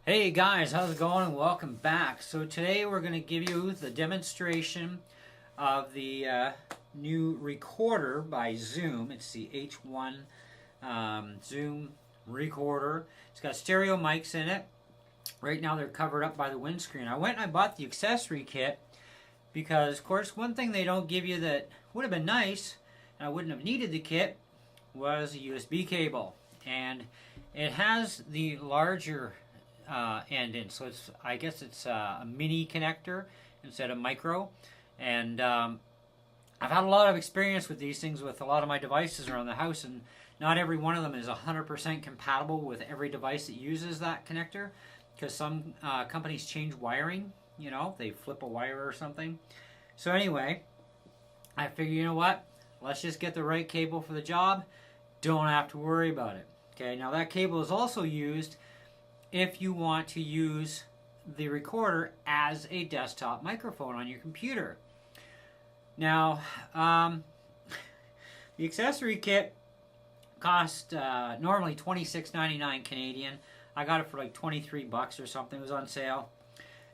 Hey guys, how's it going? And welcome back. So today we're going to give you the demonstration of the new recorder by Zoom. It's the H1 Zoom recorder. It's got stereo mics in it. Right now they're covered up by the windscreen. I went and I bought the accessory kit because, of course, one thing they don't give you that would have been nice, and I wouldn't have needed the kit, was a USB cable. And it has the larger end in, so it's, I guess it's a mini connector instead of micro. And I've had a lot of experience with these things with a lot of my devices around the house, and not every one of them is 100% compatible with every device that uses that connector, because some companies change wiring, you know, they flip a wire or something. So anyway, I figure, you know what, let's just get the right cable for the job, don't have to worry about it. Okay, now that cable is also used if you want to use the recorder as a desktop microphone on your computer. Now, the accessory kit cost normally $26.99 Canadian. I got it for like 23 bucks or something. It was on sale.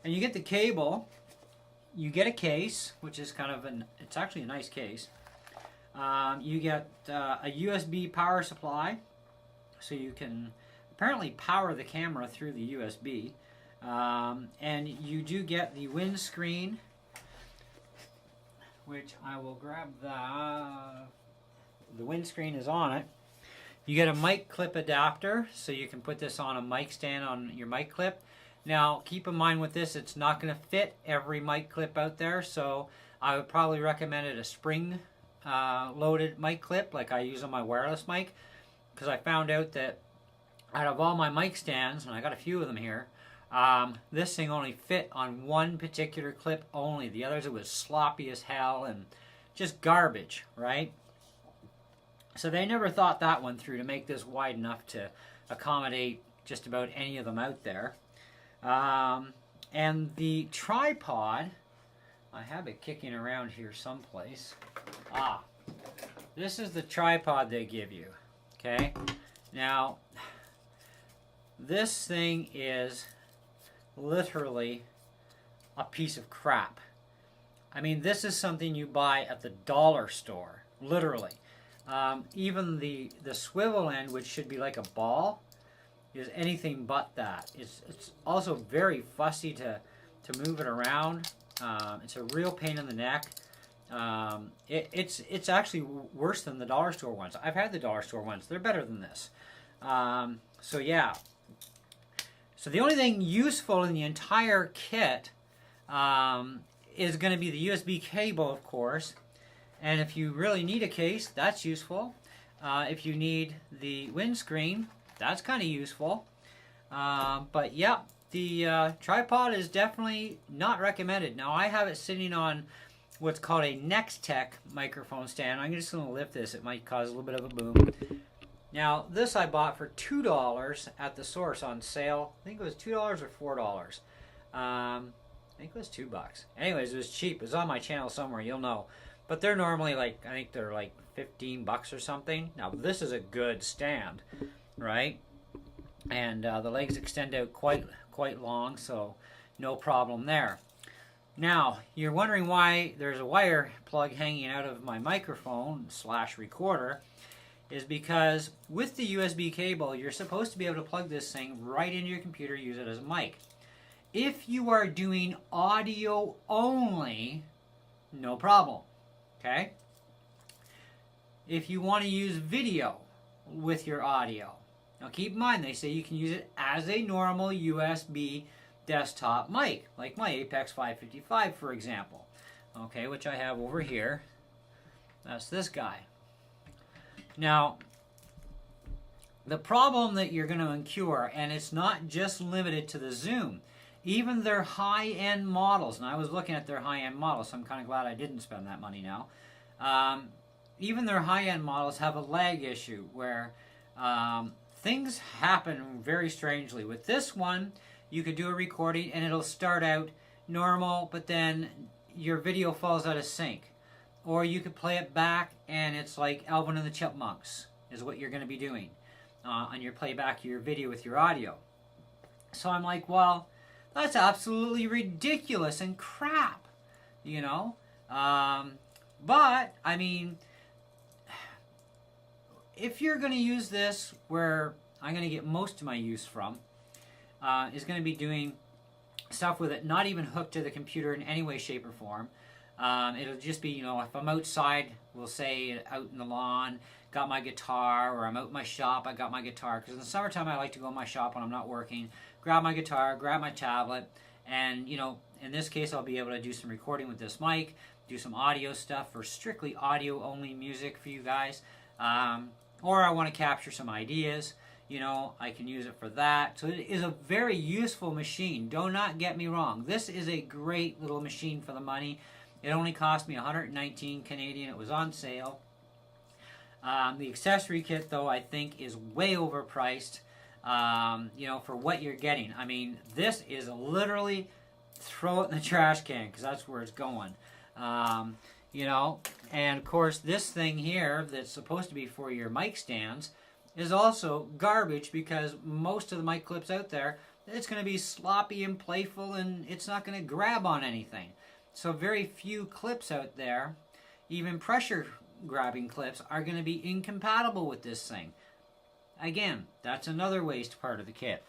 And you get the cable, you get a case, which is kind of it's actually a nice case. You get a USB power supply, so you can apparently power the camera through the USB. And you do get the windscreen, which I will grab. The windscreen is on it. You get a mic clip adapter, so you can put this on a mic stand on your mic clip. Now, keep in mind with this, it's not going to fit every mic clip out there, so I would probably recommend it a spring loaded mic clip like I use on my wireless mic, because I found out that out of all my mic stands, and I got a few of them here, this thing only fit on one particular clip only. The others, it was sloppy as hell and just garbage, right? So they never thought that one through to make this wide enough to accommodate just about any of them out there. And the tripod, I have it kicking around here someplace. This is the tripod they give you, okay? Now, this thing is literally a piece of crap. I mean, this is something you buy at the dollar store, literally. Even the swivel end, which should be like a ball, is anything but that. It's also very fussy to move it around. It's a real pain in the neck. It's actually worse than the dollar store ones. I've had the dollar store ones. They're better than this. So yeah. So the only thing useful in the entire kit is going to be the USB cable, of course. And if you really need a case, that's useful. If you need the windscreen, that's kind of useful. But yeah, the tripod is definitely not recommended. Now, I have it sitting on what's called a Nextech microphone stand. I'm just going to lift this. It might cause a little bit of a boom. Now, this I bought for $2 at the source on sale. I think it was $2 or $4. I think it was $2. Anyways, it was cheap. It was on my channel somewhere. You'll know. But they're normally like, I think they're like 15 bucks or something. Now, this is a good stand, right? And the legs extend out quite long, so no problem there. Now, you're wondering why there's a wire plug hanging out of my microphone / recorder. Is because with the USB cable, you're supposed to be able to plug this thing right into your computer, use it as a mic. If you are doing audio only, no problem, okay? If you want to use video with your audio, now keep in mind, they say you can use it as a normal USB desktop mic, like my Apex 555, for example, okay, which I have over here. That's this guy. Now, the problem that you're going to incur, and it's not just limited to the Zoom, even their high-end models, and I was looking at their high-end models, so I'm kind of glad I didn't spend that money now. Even their high-end models have a lag issue where things happen very strangely. With this one, you could do a recording and it'll start out normal, but then your video falls out of sync. Or you could play it back and it's like Alvin and the Chipmunks is what you're going to be doing on your playback of your video with your audio. So I'm like, well, that's absolutely ridiculous and crap, you know. But I mean, if you're going to use this, where I'm going to get most of my use from, is going to be doing stuff with it not even hooked to the computer in any way, shape, or form. It'll just be, you know, if I'm outside, we'll say out in the lawn, got my guitar, or I'm out in my shop, I got my guitar. Because in the summertime, I like to go in my shop when I'm not working, grab my guitar, grab my tablet, and, you know, in this case, I'll be able to do some recording with this mic, do some audio stuff for strictly audio-only music for you guys. Or I want to capture some ideas, you know, I can use it for that. So it is a very useful machine. Do not get me wrong. This is a great little machine for the money. It only cost me 119 Canadian. It was on sale. The accessory kit, though, I think is way overpriced, you know, for what you're getting. I mean, this is literally throw it in the trash can, because that's where it's going. You know, and of course this thing here that's supposed to be for your mic stands is also garbage, because most of the mic clips out there, it's going to be sloppy and playful, and it's not going to grab on anything. So very few clips out there, even pressure grabbing clips, are going to be incompatible with this thing. Again, that's another waste part of the kit.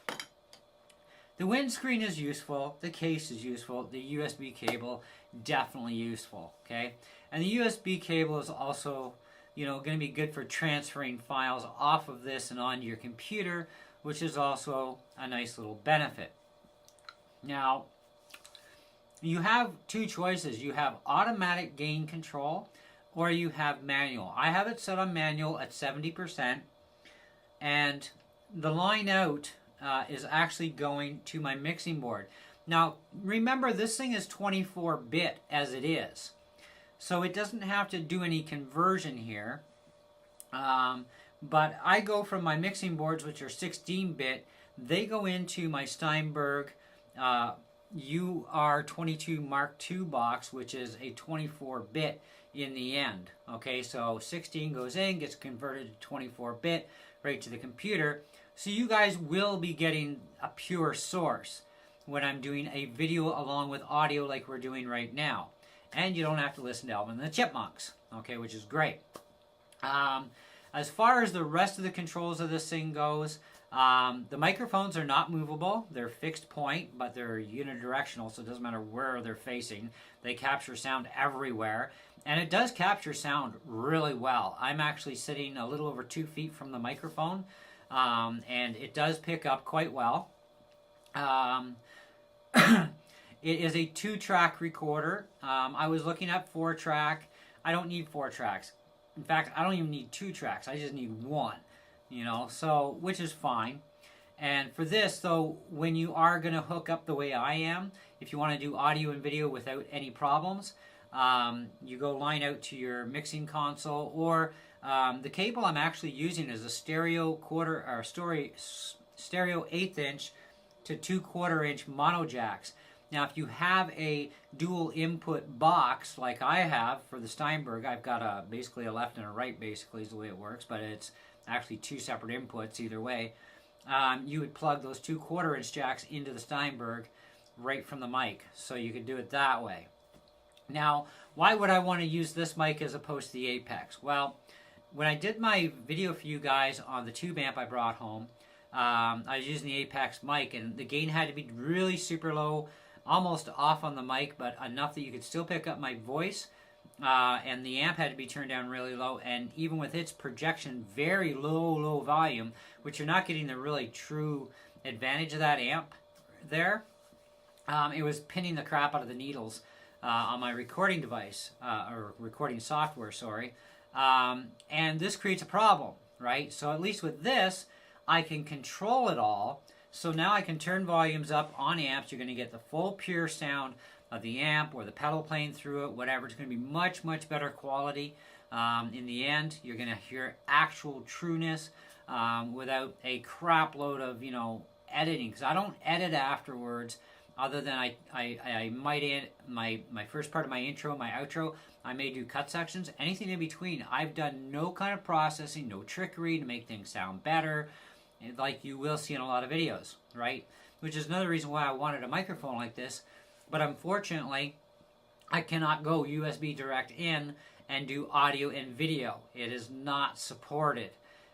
The windscreen is useful, the case is useful, the USB cable definitely useful, okay? And the USB cable is also, you know, going to be good for transferring files off of this and onto your computer, which is also a nice little benefit. Now, you have two choices. You have automatic gain control, or you have manual. I have it set on manual at 70%, and the line out is actually going to my mixing board. Now, remember, this thing is 24-bit as it is, so it doesn't have to do any conversion here. But I go from my mixing boards, which are 16-bit, they go into my Steinberg UR22 Mark II box, which is a 24-bit in the end. Okay, so 16 goes in, gets converted to 24-bit right to the computer. So you guys will be getting a pure source when I'm doing a video along with audio like we're doing right now. And you don't have to listen to Alvin and the Chipmunks, okay, which is great. As far as the rest of the controls of this thing goes, the microphones are not movable. They're fixed point, but they're unidirectional, so it doesn't matter where they're facing. They capture sound everywhere, and it does capture sound really well. I'm actually sitting a little over 2 feet from the microphone, and it does pick up quite well. It is a 2-track recorder. I was looking at 4-track. I don't need 4 tracks. In fact, I don't even need 2 tracks. I just need 1, you know, so, which is fine. And for this, though, when you are going to hook up the way I am, if you want to do audio and video without any problems, you go line out to your mixing console, or the cable I'm actually using is a stereo stereo 1/8 inch to 2/4 inch mono jacks. Now, if you have a dual input box like I have for the Steinberg, I've got basically a left and a right, basically is the way it works, but it's actually 2 separate inputs either way. You would plug those 2/4 inch jacks into the Steinberg right from the mic, so you could do it that way. Now, why would I want to use this mic as opposed to the Apex? Well, when I did my video for you guys on the tube amp I brought home, I was using the Apex mic, and the gain had to be really super low, almost off on the mic, but enough that you could still pick up my voice, and the amp had to be turned down really low, and even with its projection, very low volume, which you're not getting the really true advantage of that amp there, it was pinning the crap out of the needles on my recording device, or recording software, sorry, and this creates a problem, right? So at least with this, I can control it all. So now I can turn volumes up on amps. You're going to get the full pure sound of the amp or the pedal playing through it, whatever. It's going to be much, much better quality. In the end, you're going to hear actual trueness without a crap load of, you know, editing. Because I don't edit afterwards, other than I might add my first part of my intro, my outro. I may do cut sections. Anything in between, I've done no kind of processing, no trickery to make things sound better, like you will see in a lot of videos, right? which is another reason why I wanted a microphone like this. But unfortunately, I cannot go USB direct in and do audio and video. It is not supported.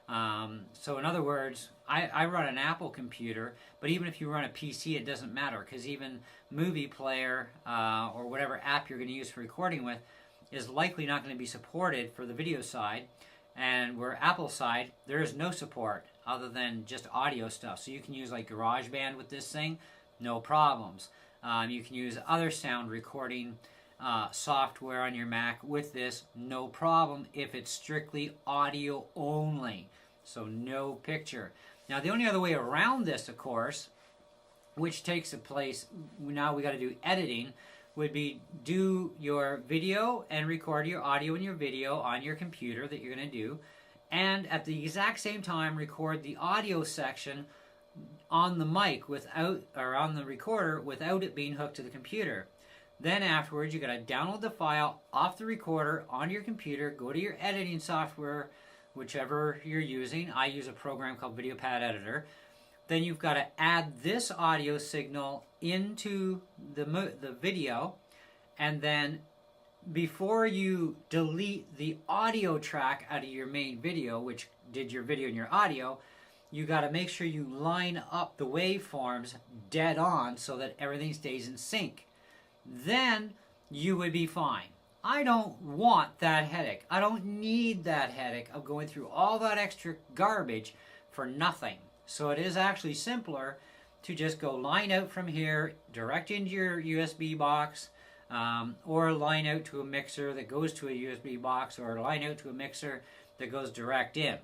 So in other words, I run an Apple computer, but even if you run a PC, it doesn't matter, because even Movie Player or whatever app you're going to use for recording with is likely not going to be supported for the video side. And where Apple side, there is no support other than just audio stuff. So you can use like GarageBand with this thing, no problems. You can use other sound recording software on your Mac with this, no problem, if it's strictly audio only. So no picture. Now the only other way around this, of course, which takes a place, now we got to do editing, would be do your video and record your audio and your video on your computer that you're going to do, and at the exact same time record the audio section on the mic without, or on the recorder without it being hooked to the computer. Then afterwards, you got to download the file off the recorder onto your computer, go to your editing software, whichever you're using. I use a program called VideoPad Editor. Then you've got to add this audio signal into the video, and then before you delete the audio track out of your main video, which did your video and your audio, you got to make sure you line up the waveforms dead on so that everything stays in sync. Then you would be fine. I don't want that headache. I don't need that headache of going through all that extra garbage for nothing. So it is actually simpler to just go line out from here, direct into your USB box, or line out to a mixer that goes to a USB box, or line out to a mixer that goes direct in.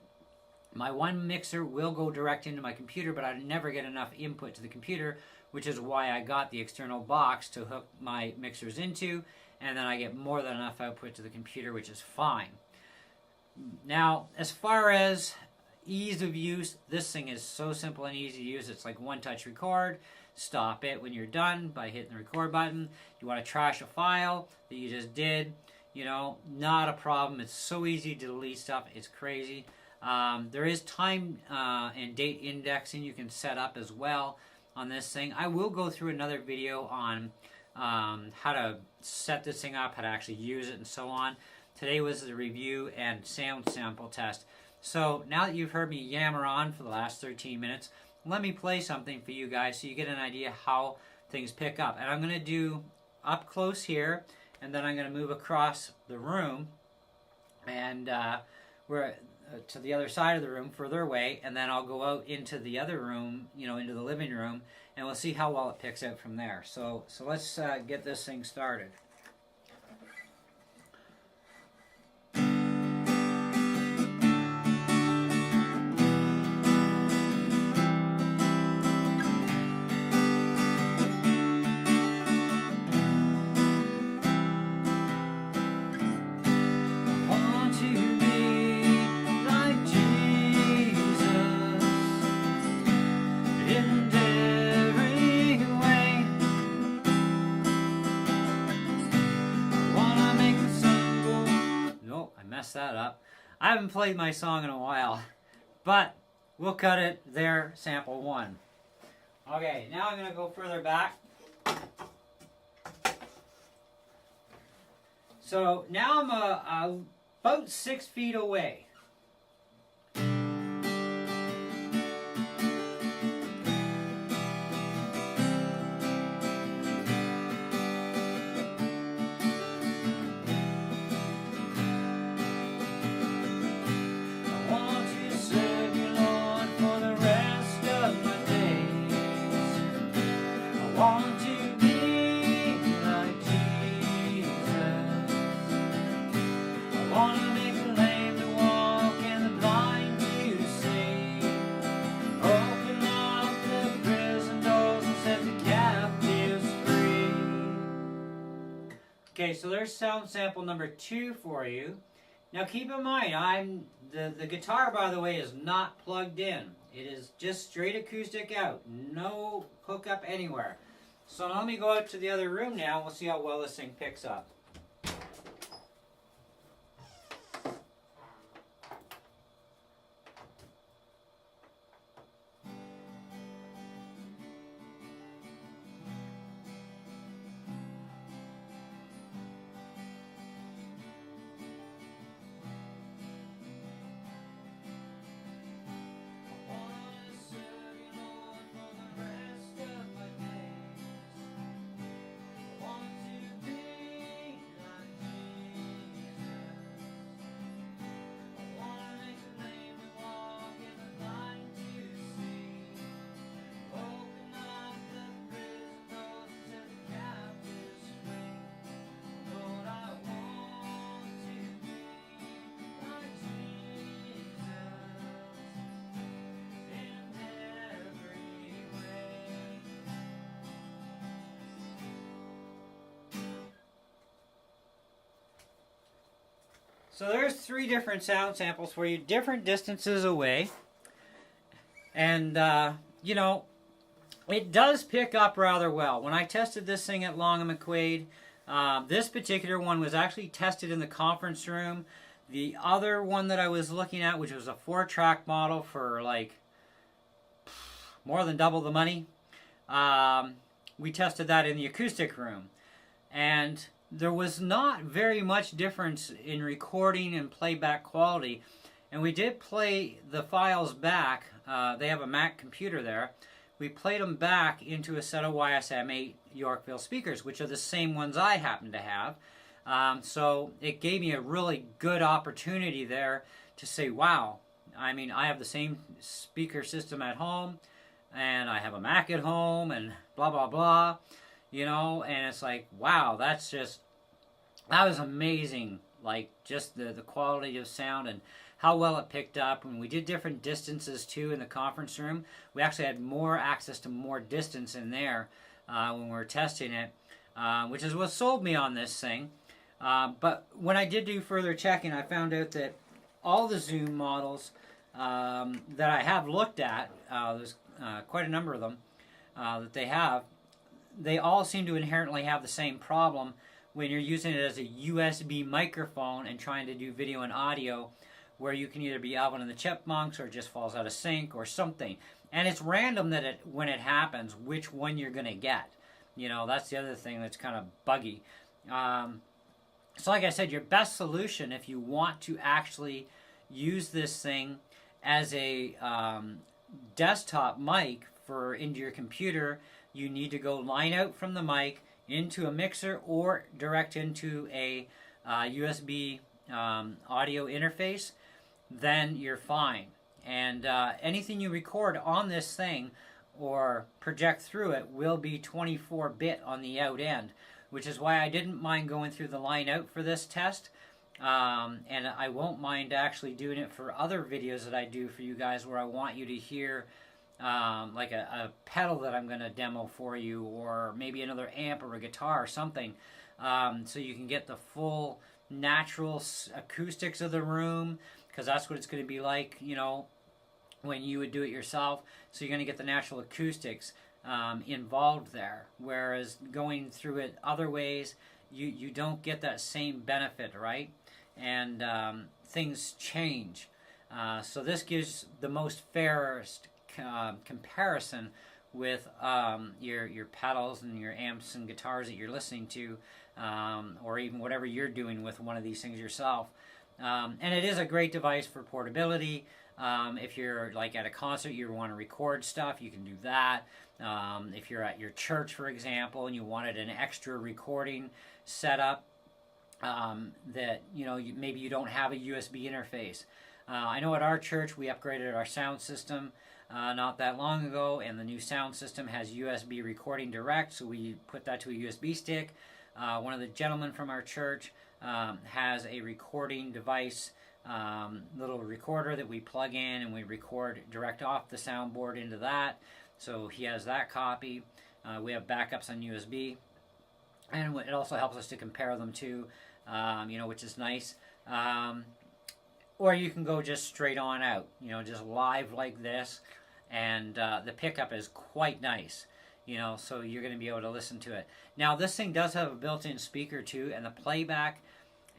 My one mixer will go direct into my computer, but I never get enough input to the computer, which is why I got the external box to hook my mixers into, and then I get more than enough output to the computer, which is fine. Now, as far as ease of use, this thing is so simple and easy to use. It's like one-touch record. Stop it when you're done by hitting the record button. You want to trash a file that you just did, you know, not a problem. It's so easy to delete stuff. It's crazy. There is time and date indexing you can set up as well on this thing. I will go through another video on how to set this thing up, how to actually use it, and so on. Today was the review and sound sample test. So now that you've heard me yammer on for the last 13 minutes, let me play something for you guys so you get an idea how things pick up. And I'm going to do up close here, and then I'm going to move across the room, and we're to the other side of the room, further away, and then I'll go out into the other room, you know, into the living room, and we'll see how well it picks out from there. So let's get this thing started. That up. I haven't played my song in a while, but we'll cut it there, sample one. Okay, now I'm going to go further back. So now I'm about 6 feet away. Okay, so there's sound sample number 2 for you. Now keep in mind, the guitar, by the way, is not plugged in. It is just straight acoustic out, no hookup anywhere. So now let me go out to the other room now, and we'll see how well this thing picks up. So there's 3 different sound samples for you, different distances away. And, you know, it does pick up rather well. When I tested this thing at Long and McQuaid, this particular one was actually tested in the conference room. The other one that I was looking at, which was a 4-track model for like more than double the money, we tested that in the acoustic room. And there was not very much difference in recording and playback quality. And we did play the files back. They have a Mac computer there. We played them back into a set of YSM8 Yorkville speakers, which are the same ones I happen to have. So it gave me a really good opportunity there to say, wow, I mean, I have the same speaker system at home, and I have a Mac at home, and blah, blah, blah, you know, and it's like, wow, that was amazing, like, just the quality of sound and how well it picked up. When we did different distances, too, in the conference room, we actually had more access to more distance in there when we were testing it, which is what sold me on this thing. But when I did do further checking, I found out that all the Zoom models that I have looked at, there's quite a number of them that they all seem to inherently have the same problem when you're using it as a USB microphone and trying to do video and audio, where you can either be Alvin and the Chipmunks or it just falls out of sync or something. And it's random that when it happens, which one you're going to get. You know, that's the other thing that's kind of buggy. So like I said, your best solution if you want to actually use this thing as a desktop mic into your computer, you need to go line out from the mic into a mixer or direct into a USB audio interface. Then you're fine. And anything you record on this thing or project through it will be 24-bit on the out end, which is why I didn't mind going through the line out for this test. And I won't mind actually doing it for other videos that I do for you guys where I want you to hear like a pedal that I'm going to demo for you, or maybe another amp or a guitar or something, so you can get the full natural acoustics of the room, because that's what it's going to be like, you know, when you would do it yourself. So you're going to get the natural acoustics involved there, whereas going through it other ways, you don't get that same benefit, right? And things change. So this gives the most fairest comparison with your pedals and your amps and guitars that you're listening to, or even whatever you're doing with one of these things yourself. And it is a great device for portability. If you're like at a concert, you want to record stuff, you can do that. If you're at your church, for example, and you wanted an extra recording setup, that, you know, maybe you don't have a USB interface. I know at our church we upgraded our sound system not that long ago, and the new sound system has USB recording direct, so we put that to a USB stick. One of the gentlemen from our church has a recording device, little recorder that we plug in, and we record direct off the soundboard into that. So he has that copy. We have backups on USB, and it also helps us to compare them too, you know, which is nice. Or you can go just straight on out, you know, just live like this, and the pickup is quite nice, you know, so you're going to be able to listen to it. Now, this thing does have a built-in speaker too, and the playback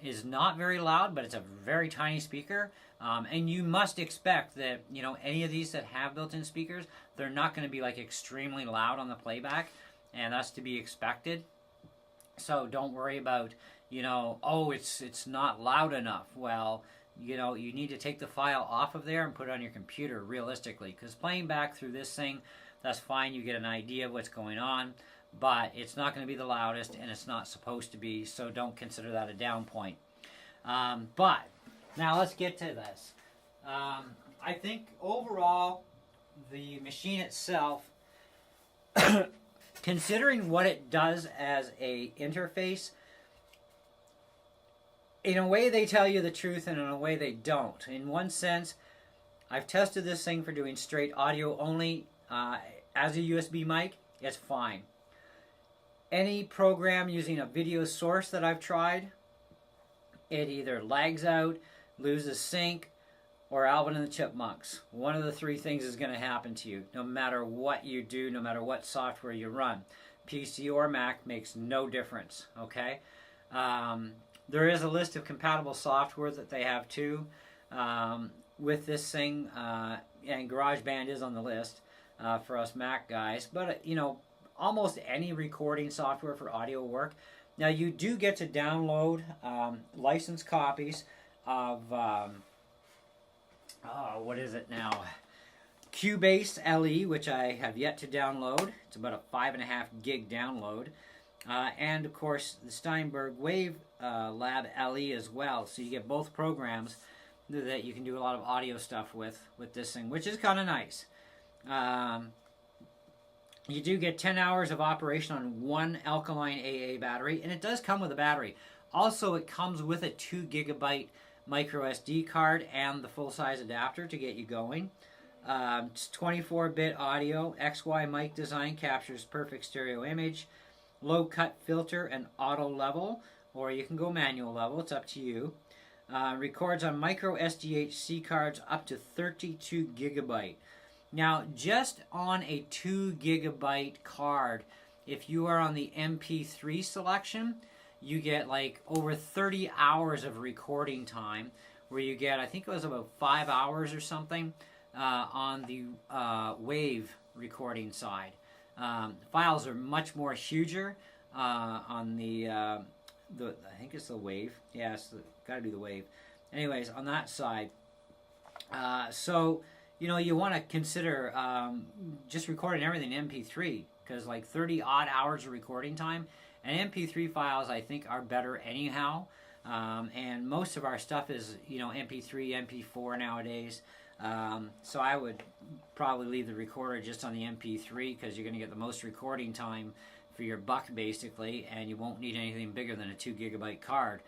is not very loud, but it's a very tiny speaker. And you must expect that, you know, any of these that have built-in speakers, they're not going to be like extremely loud on the playback, and that's to be expected. So don't worry about, you know, oh, it's not loud enough. Well, you know, you need to take the file off of there and put it on your computer realistically, because playing back through this thing, that's fine. You get an idea of what's going on, but it's not going to be the loudest, and it's not supposed to be, so don't consider that a down point. But now let's get to this. I think overall, the machine itself, considering what it does as a interface, in a way they tell you the truth, and in a way they don't. In one sense, I've tested this thing for doing straight audio only as a USB mic. It's fine. Any program using a video source that I've tried, it either lags out, loses sync, or Alvin and the Chipmunks. One of the three things is going to happen to you, no matter what you do, no matter what software you run. PC or Mac makes no difference, okay? There is a list of compatible software that they have too with this thing, and GarageBand is on the list for us Mac guys. But, you know, almost any recording software for audio work. Now, you do get to download licensed copies of, what is it now? Cubase LE, which I have yet to download. It's about a 5.5 gig download. And, of course, the Steinberg Wave Lab LE as well. So you get both programs that you can do a lot of audio stuff with this thing, which is kind of nice. You do get 10 hours of operation on one alkaline AA battery, and it does come with a battery. Also, it comes with a 2 gigabyte micro SD card and the full-size adapter to get you going. It's 24-bit audio. XY mic design captures perfect stereo image. Low cut filter and auto level, or you can go manual level. It's up to you. Records on micro SDHC cards up to 32 gigabyte. Now, just on a 2 gigabyte card, if you are on the MP3 selection, you get like over 30 hours of recording time, where you get, I think it was about 5 hours or something on the Wave recording side. Files are much more huger on the I think it's the Wave. Yeah, it's got to be the Wave. Anyways, on that side, so you know, you want to consider just recording everything in MP3, because like 30 odd hours of recording time, and MP3 files I think are better anyhow. And most of our stuff is, you know, MP3, MP4 nowadays. So I would probably leave the recorder just on the MP3, because you're going to get the most recording time for your buck basically, and you won't need anything bigger than a 2 gigabyte card,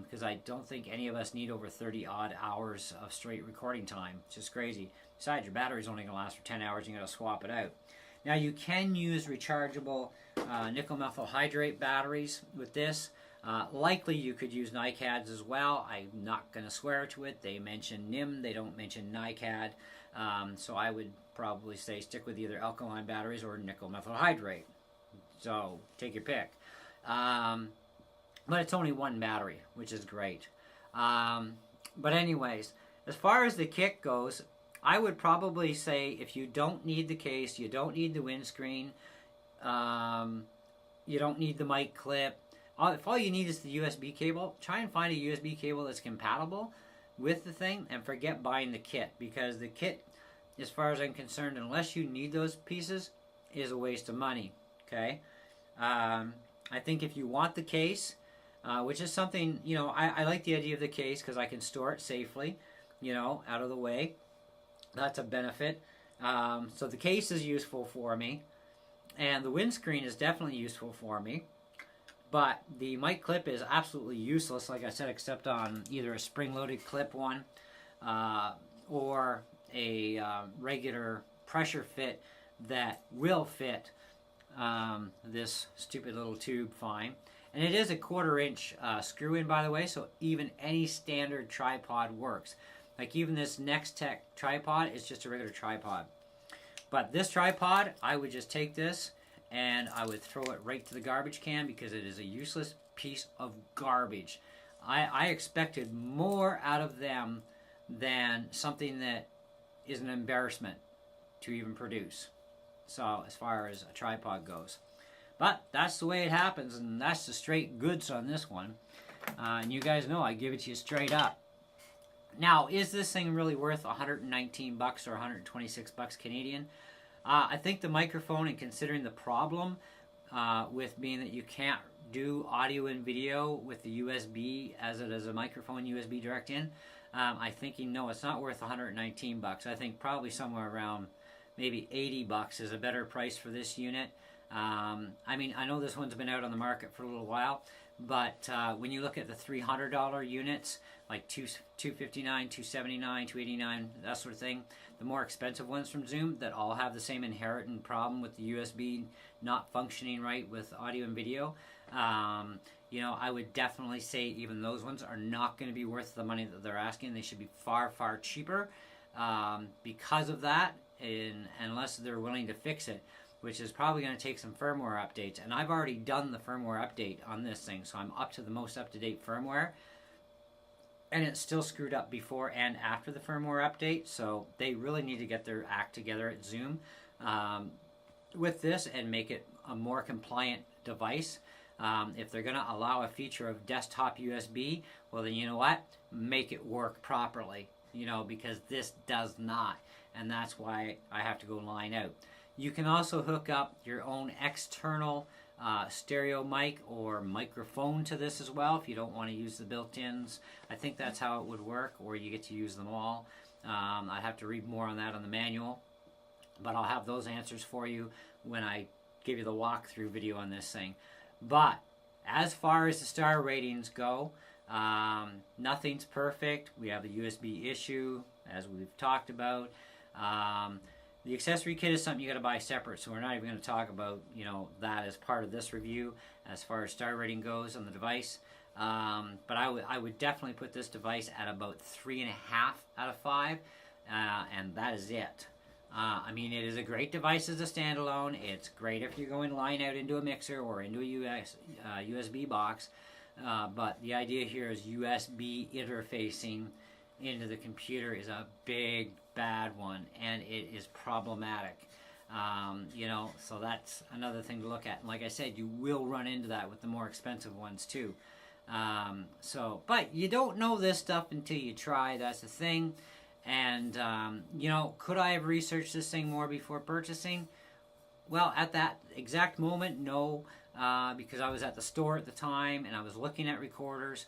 because I don't think any of us need over 30 odd hours of straight recording time. It's just crazy. Besides, your battery's only going to last for 10 hours, and you got to swap it out. Now, you can use rechargeable nickel methyl hydrate batteries with this. Likely you could use NiCads as well. I'm not going to swear to it. They mention NIM, they don't mention NiCad. So I would probably say stick with either alkaline batteries or nickel methyl hydrate. So take your pick. But it's only one battery, which is great. But anyways, as far as the kit goes, I would probably say if you don't need the case, you don't need the windscreen, you don't need the mic clip, if all you need is the USB cable, try and find a USB cable that's compatible with the thing, and forget buying the kit, because the kit, as far as I'm concerned, unless you need those pieces, is a waste of money. Okay, I think if you want the case, which is something, you know, I like the idea of the case because I can store it safely, you know, out of the way. That's a benefit. So the case is useful for me, and the windscreen is definitely useful for me. But the mic clip is absolutely useless, like I said, except on either a spring-loaded clip one or a regular pressure fit that will fit this stupid little tube fine. And it is a 1/4 inch screw-in, by the way, so even any standard tripod works. Like even this Nextech tripod is just a regular tripod. But this tripod, I would just take this and I would throw it right to the garbage can, because it is a useless piece of garbage. I expected more out of them than something that is an embarrassment to even produce. So as far as a tripod goes. But that's the way it happens, and that's the straight goods on this one. And you guys know I give it to you straight up. Now, is this thing really worth 119 bucks or 126 bucks Canadian? I think the microphone, and considering the problem with being that you can't do audio and video with the USB as it is a microphone USB direct in, I'm thinking no, it's not worth 119 bucks. I think probably somewhere around maybe 80 bucks is a better price for this unit. I mean, I know this one's been out on the market for a little while, but when you look at the $300 units, like $259, $279, $289, that sort of thing, the more expensive ones from Zoom that all have the same inherent problem with the USB not functioning right with audio and video, you know, I would definitely say even those ones are not going to be worth the money that they're asking. They should be far, far cheaper because of that, unless they're willing to fix it, which is probably going to take some firmware updates. And I've already done the firmware update on this thing, so I'm up to the most up-to-date firmware. And it's still screwed up before and after the firmware update, so they really need to get their act together at Zoom with this and make it a more compliant device. If they're going to allow a feature of desktop USB, well then you know what? Make it work properly, you know, because this does not, and that's why I have to go line out. You can also hook up your own external stereo mic or microphone to this as well if you don't want to use the built-ins. I think that's how it would work, or you get to use them all. I'd have to read more on that on the manual, but I'll have those answers for you when I give you the walkthrough video on this thing. But as far as the star ratings go, nothing's perfect. We have the USB issue, as we've talked about. The accessory kit is something you got to buy separate, so we're not even going to talk about, you know, that as part of this review as far as star rating goes on the device. But I would definitely put this device at about 3.5 out of 5, and that is it. I mean, it is a great device as a standalone. It's great if you're going line out into a mixer or into a USB box. But the idea here is USB interfacing into the computer is a big, bad one, and it is problematic. You know, so that's another thing to look at. And like I said, you will run into that with the more expensive ones too. But you don't know this stuff until you try. That's the thing. And, you know, could I have researched this thing more before purchasing? Well, at that exact moment, no, because I was at the store at the time and I was looking at recorders.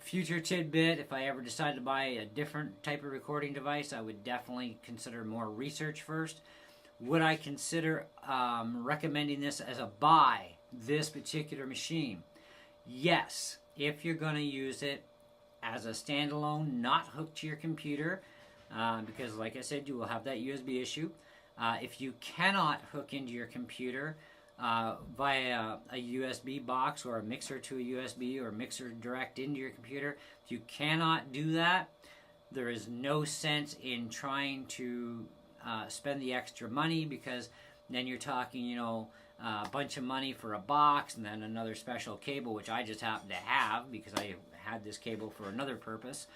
Future tidbit, if I ever decided to buy a different type of recording device, I would definitely consider more research first. Would I consider recommending this as a buy, this particular machine? Yes, if you're going to use it as a standalone, not hooked to your computer, because like I said, you will have that USB issue. If you cannot hook into your computer via a USB box or a mixer to a USB or mixer direct into your computer, if you cannot do that, there is no sense in trying to spend the extra money, because then you're talking, you know, a bunch of money for a box and then another special cable, which I just happen to have because I had this cable for another purpose.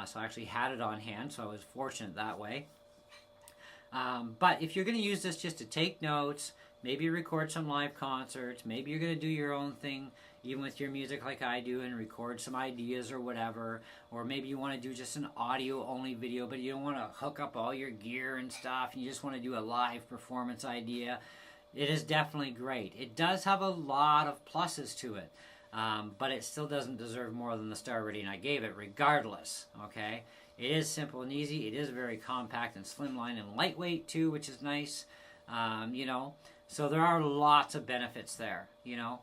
So I actually had it on hand, so I was fortunate that way. But if you're going to use this just to take notes, maybe record some live concerts, maybe you're going to do your own thing, even with your music like I do, and record some ideas or whatever, or maybe you want to do just an audio-only video, but you don't want to hook up all your gear and stuff, and you just want to do a live performance idea, it is definitely great. It does have a lot of pluses to it, but it still doesn't deserve more than the star rating I gave it, regardless, okay? It is simple and easy. It is very compact and slimline and lightweight, too, which is nice, you know. So there are lots of benefits there, you know,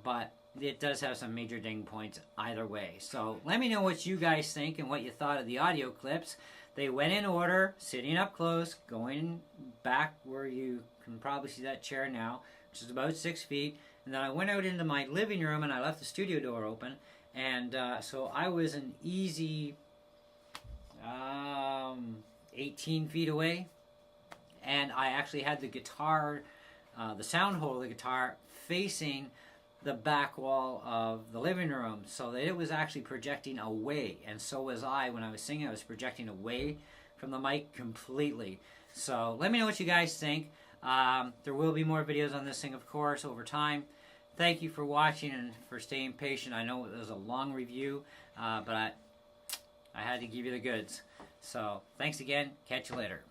but it does have some major ding points either way. So let me know what you guys think and what you thought of the audio clips. They went in order, sitting up close, going back where you can probably see that chair now, which is about 6 feet. And then I went out into my living room and I left the studio door open. And so I was an easy 18 feet away. And I actually had the guitar, the sound hole of the guitar, facing the back wall of the living room, so that it was actually projecting away, and so was I. When I was singing, I was projecting away from the mic completely. So let me know what you guys think. There will be more videos on this thing, of course, over time. Thank you for watching and for staying patient. I know it was a long review, but I had to give you the goods. So thanks again. Catch you later.